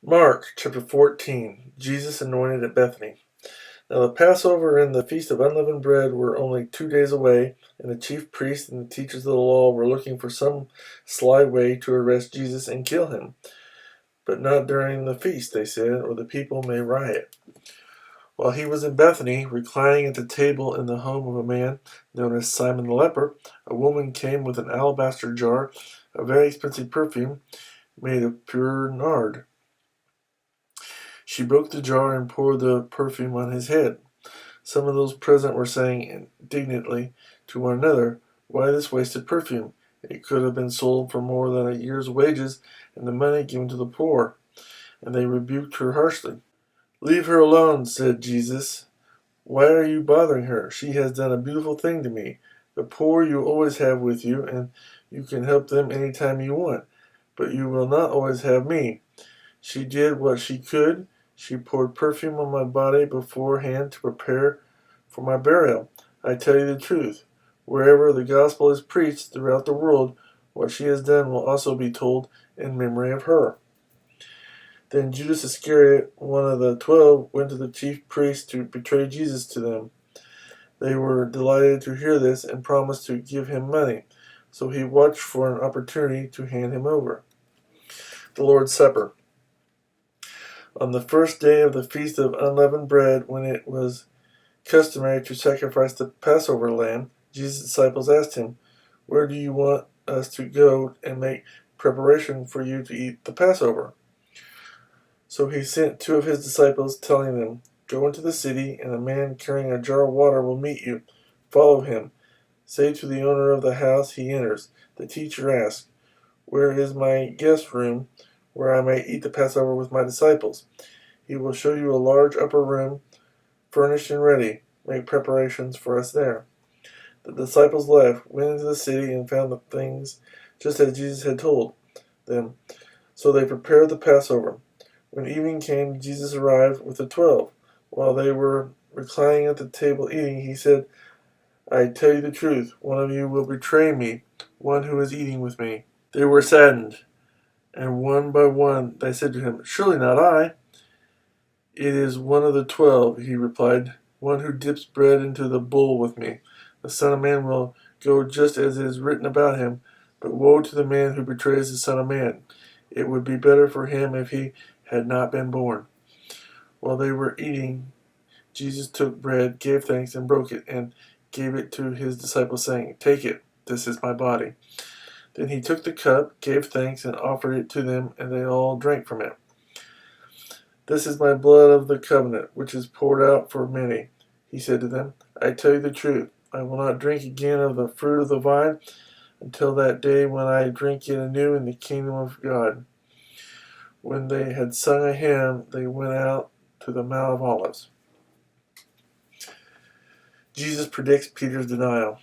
Mark chapter 14. Jesus anointed at Bethany. Now the Passover and the Feast of Unleavened Bread were only 2 days away, and the chief priests and the teachers of the law were looking for some sly way to arrest Jesus and kill him. But not during the feast, they said, or the people may riot. While he was in Bethany, reclining at the table in the home of a man known as Simon the leper, a woman came with an alabaster jar of very expensive perfume made of pure nard. She broke the jar and poured the perfume on his head. Some of those present were saying indignantly to one another, "Why this wasted perfume? It could have been sold for more than a year's wages and the money given to the poor." And they rebuked her harshly. "Leave her alone," said Jesus. "Why are you bothering her? She has done a beautiful thing to me. The poor you always have with you, and you can help them any time you want. But you will not always have me. She did what she could. She poured perfume on my body beforehand to prepare for my burial. I tell you the truth. Wherever the gospel is preached throughout the world, what she has done will also be told in memory of her." Then Judas Iscariot, one of the 12, went to the chief priests to betray Jesus to them. They were delighted to hear this and promised to give him money. So he watched for an opportunity to hand him over. The Lord's Supper. On the first day of the Feast of Unleavened Bread, when it was customary to sacrifice the Passover lamb, Jesus' disciples asked him, "Where do you want us to go and make preparation for you to eat the Passover?" So he sent two of his disciples, telling them, "Go into the city, and a man carrying a jar of water will meet you. Follow him. Say to the owner of the house he enters, 'The teacher asks, where is my guest room, where I may eat the Passover with my disciples?' He will show you a large upper room, furnished and ready. Make preparations for us there." The disciples left, went into the city, and found the things just as Jesus had told them. So they prepared the Passover. When evening came, Jesus arrived with the 12. While they were reclining at the table eating, he said, "I tell you the truth, one of you will betray me, one who is eating with me." They were saddened, and one by one they said to him, "Surely not I." "It is one of the 12," he replied, "one who dips bread into the bowl with me. The Son of Man will go just as it is written about him, but woe to the man who betrays the Son of Man. It would be better for him if he had not been born." While they were eating, Jesus took bread, gave thanks, and broke it, and gave it to his disciples, saying, "Take it, this is my body." Then he took the cup, gave thanks, and offered it to them, and they all drank from it. "This is my blood of the covenant, which is poured out for many," he said to them. "I tell you the truth, I will not drink again of the fruit of the vine until that day when I drink it anew in the kingdom of God." When they had sung a hymn, they went out to the Mount of Olives. Jesus predicts Peter's denial.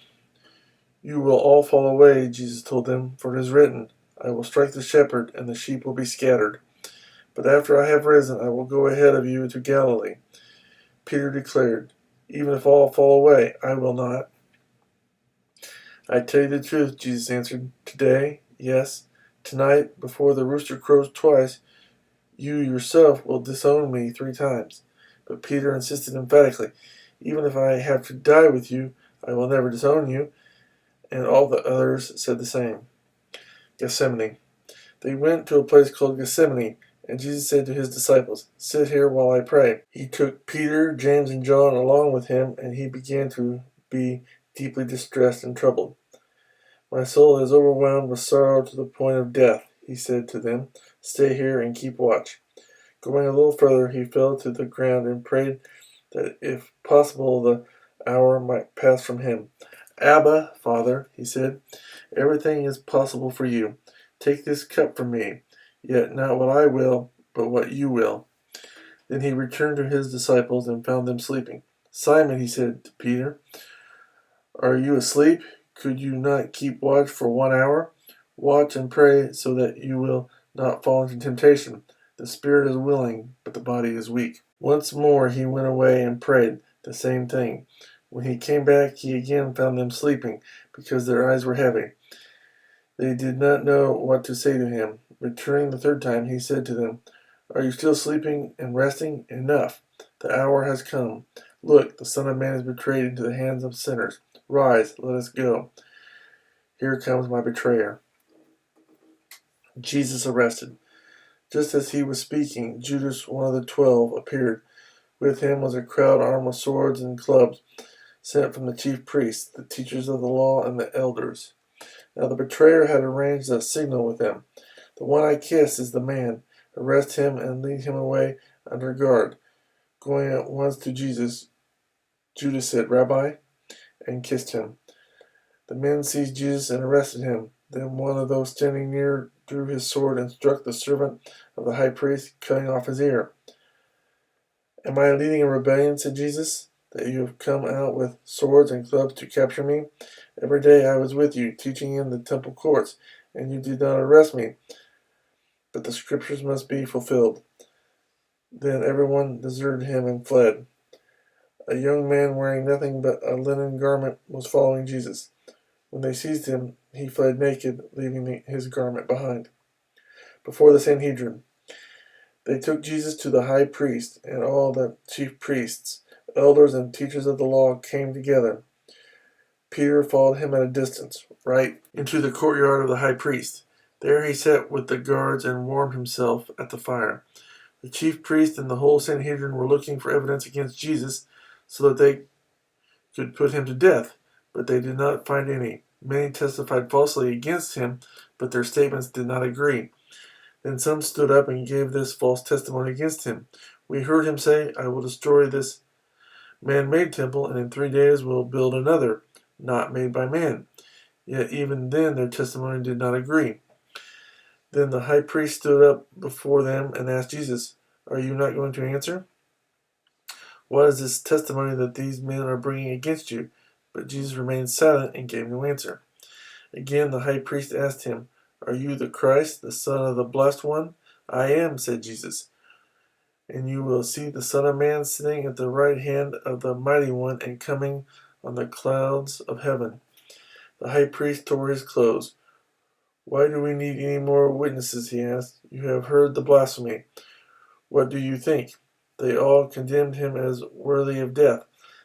"You will all fall away," Jesus told them, "for it is written, 'I will strike the shepherd, and the sheep will be scattered.' But after I have risen, I will go ahead of you into Galilee." Peter declared, "Even if all fall away, I will not." "I tell you the truth," Jesus answered. "Today, yes, tonight, before the rooster crows twice, you yourself will disown me 3 times." But Peter insisted emphatically, "Even if I have to die with you, I will never disown you." And all the others said the same. Gethsemane. They went to a place called Gethsemane, and Jesus said to his disciples, "Sit here while I pray." He took Peter, James, and John along with him, and he began to be deeply distressed and troubled. "My soul is overwhelmed with sorrow to the point of death," he said to them. "Stay here and keep watch." Going a little further, he fell to the ground and prayed that if possible the hour might pass from him. "Abba, Father," he said, "everything is possible for you. Take this cup from me, yet not what I will, but what you will." Then he returned to his disciples and found them sleeping. "Simon," he said to Peter, "are you asleep? Could you not keep watch for 1 hour? Watch and pray so that you will not fall into temptation. The spirit is willing, but the body is weak." Once more he went away and prayed the same thing. When he came back, he again found them sleeping, because their eyes were heavy. They did not know what to say to him. Returning the third time, he said to them, Are you still sleeping and resting? Enough. The hour has come. Look, the Son of Man is betrayed into the hands of sinners. Rise, let us go. Here comes my betrayer. Jesus arrested. Just as he was speaking, Judas, one of the 12, appeared. With him was a crowd armed with swords and clubs, sent from the chief priests, the teachers of the law, and the elders. Now the betrayer had arranged a signal with them. The one I kiss is the man. Arrest him and lead him away under guard. Going at once to Jesus, Judas said, Rabbi, and kissed him. The men seized Jesus and arrested him. Then one of those standing near drew his sword and struck the servant of the high priest, cutting off his ear. Am I leading a rebellion, said Jesus, that you have come out with swords and clubs to capture me? Every day I was with you, teaching in the temple courts, and you did not arrest me. But the scriptures must be fulfilled. Then everyone deserted him and fled. A young man wearing nothing but a linen garment was following Jesus. When they seized him, he fled naked, leaving his garment behind. Before the Sanhedrin, they took Jesus to the high priest, and all the chief priests, elders, and teachers of the law came together. Peter followed him at a distance, right into the courtyard of the high priest. There he sat with the guards and warmed himself at the fire. The chief priests and the whole Sanhedrin were looking for evidence against Jesus so that they could put him to death, but they did not find any. Many testified falsely against him, but their statements did not agree. Then some stood up and gave this false testimony against him. We heard him say, I will destroy this man-made temple, and in 3 days will build another, not made by man. Yet even then their testimony did not agree. Then the high priest stood up before them and asked Jesus, Are you not going to answer? What is this testimony that these men are bringing against you? But Jesus remained silent and gave no answer. Again the high priest asked him, Are you the Christ, the Son of the Blessed One? I am, said Jesus. And you will see the Son of Man sitting at the right hand of the Mighty One and coming on the clouds of heaven. The high priest tore his clothes. Why do we need any more witnesses? He asked. You have heard the blasphemy. What do you think? They all condemned him as worthy of death.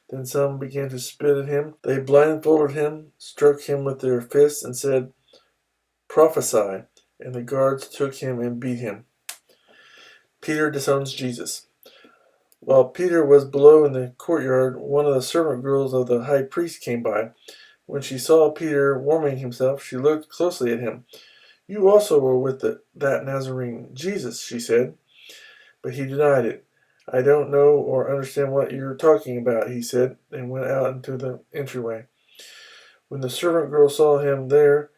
Then some began to spit at him. They blindfolded him, struck him with their fists, and said, Prophesy. And the guards took him and beat him. Peter disowns Jesus. While Peter was below in the courtyard, one of the servant girls of the high priest came by. When she saw Peter warming himself, she looked closely at him. You also were with that Nazarene Jesus, she said. But he denied it. I don't know or understand what you're talking about, he said, and went out into the entryway. When the servant girl saw him there,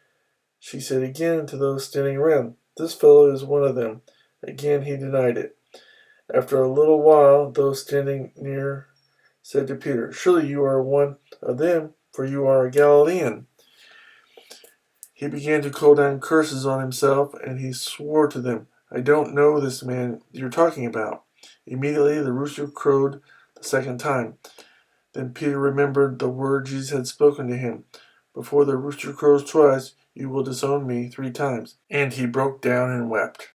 she said again to those standing around, This fellow is one of them. Again he denied it. After a little while, those standing near said to Peter, Surely you are one of them, for you are a Galilean. He began to call down curses on himself, and he swore to them, I don't know this man you're talking about. Immediately the rooster crowed the second time. Then Peter remembered the word Jesus had spoken to him. Before the rooster crows twice, you will disown me 3 times. And he broke down and wept.